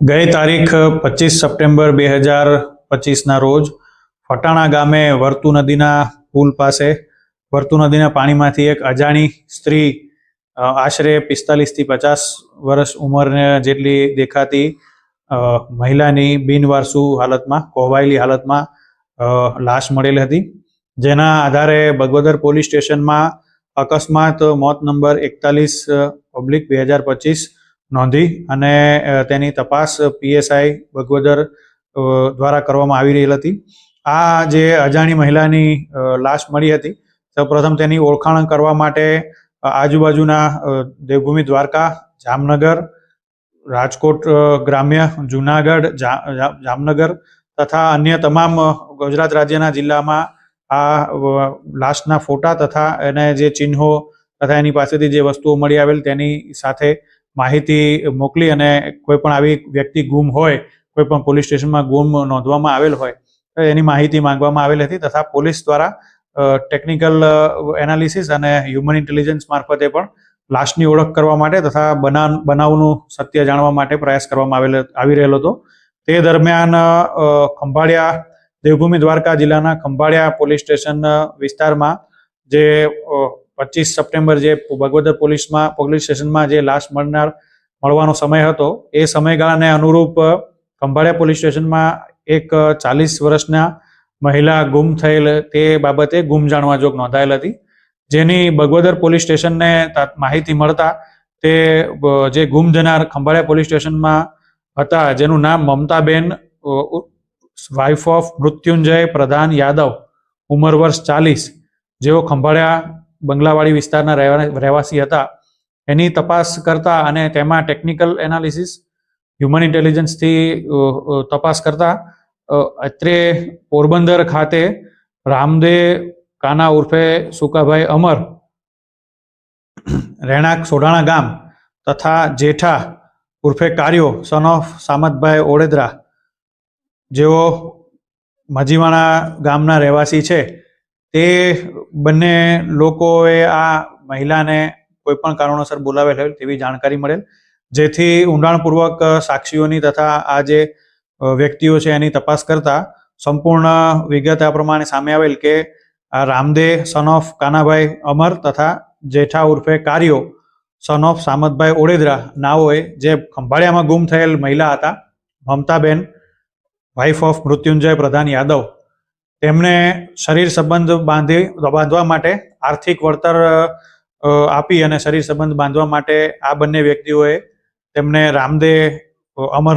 ગઈ તારીખ 25 સપ્ટેમ્બર 2025ના રોજ ફટાણા ગામે વર્તુ નદીના પુલ પાસે વર્તુ નદીના પાણીમાંથી એક અજાણી સ્ત્રી આશરે 45 થી 50 વર્ષ ઉંમરને જેટલી દેખાતી મહિલાની બિનવારસુ હાલતમાં કોહવાયેલી હાલતમાં લાશ મળેલી હતી, જેના આધારે બગવદર પોલીસ સ્ટેશનમાં અકસ્માત મોત નંબર 41/2025 નોંધી અને તેની તપાસ પીએસઆઈ બગવદર દ્વારા કરવામાં આવી રહેલ હતી। આ જે અજાણી મહિલાની લાશ મળી હતી, સૌપ્રથમ તેની ઓળખાણ કરવા માટે આજુબાજુના દેવભૂમિ દ્વારકા, જામનગર, રાજકોટ ગ્રામ્ય, જુનાગઢ, જામનગર તથા અન્ય તમામ ગુજરાત રાજ્યના જિલ્લામાં આ લાશના ફોટા તથા એને જે ચિહ્નો તથા એની પાસેથી જે વસ્તુઓ મળી આવેલ તેની સાથે માહિતી મોકલી અને કોઈ પણ આવી વ્યક્તિ ગુમ હોય, કોઈ પણ પોલીસ સ્ટેશનમાં ગુમ નોંધવામાં આવેલ હોય તો એની માહિતી માંગવામાં આવેલ હતી તથા પોલીસ દ્વારા ટેકનિકલ એનાલિસિસ અને હ્યુમન ઇન્ટેલિજન્સ મારફતે પણ લાશની ઓળખ કરવા માટે તથા બનાવનું સત્ય જાણવા માટે પ્રયાસ કરવામાં આવી રહેલો હતો। તે દરમિયાન ખંભાળિયા દેવભૂમિ દ્વારકા જિલ્લાના ખંભાળિયા પોલીસ સ્ટેશન વિસ્તારમાં જે 25 સપ્ટેમ્બર જે બગવદર પોલીસ સ્ટેશનમાં જે લાશ મળવાનો સમય હતો, એ સમયગાળાને અનુરૂપ ખંભાળિયા પોલીસ સ્ટેશનમાં એક 40 વર્ષના મહિલા ગુમ થયેલ તે બાબતે ગુમ જાણવા જોગ નોંધાયેલ હતી, જેની બગવદર પોલીસ સ્ટેશનને માહિતી મળતા તે જે ગુમ જનાર ખંભાળિયા પોલીસ સ્ટેશનમાં હતા, જેનું નામ મમતાબેન વાઇફ ઓફ મૃત્યુંજય પ્રધાન યાદવ, ઉંમર વર્ષ 40, જેઓ ખંભાળિયા બંગલાવાડી વિસ્તારના રહેવાસી હતા, એની તપાસ કરતા અને તેમાં ટેકનિકલ એનાલિસિસ હ્યુમન ઇન્ટેલિજન્સથી તપાસ કરતા અત્રે પોરબંદર ખાતે રામદેવ કાના ઉર્ફે સુકાભાઈ અમર, રહેણાંક સોઢાણા ગામ તથા જેઠા ઉર્ફે કાર્યો સન ઓફ સામતભાઈ ઓળેદરા, જેઓ મજીવાણા ગામના રહેવાસી છે, તે બંને લોકોએ આ મહિલાને કોઈ પણ કારણોસર બોલાવેલ હોય તેવી જાણકારી મળેલ, જેથી ઊંડાણપૂર્વક સાક્ષીઓની તથા આ જે વ્યક્તિઓ છે એની તપાસ કરતા સંપૂર્ણ વિગત આ પ્રમાણે સામે આવેલ કે આ રામદેવ સન ઓફ કાનાભાઈ અમર તથા જેઠા ઉર્ફે કાર્યો સન ઓફ સામતભાઈ ઓળેદરા નાઓએ જે ખંભાળિયામાં ગુમ થયેલ મહિલા હતા મમતાબેન વાઇફ ઓફ મૃત્યુંજય પ્રધાન યાદવ, તેમને શરીર સંબંધ બાંધવા માટે આર્થિક વળતર આપી અને શરીર સંબંધ બાંધવા માટે આ બંને વ્યક્તિઓએ તેમને રામદેવ અમર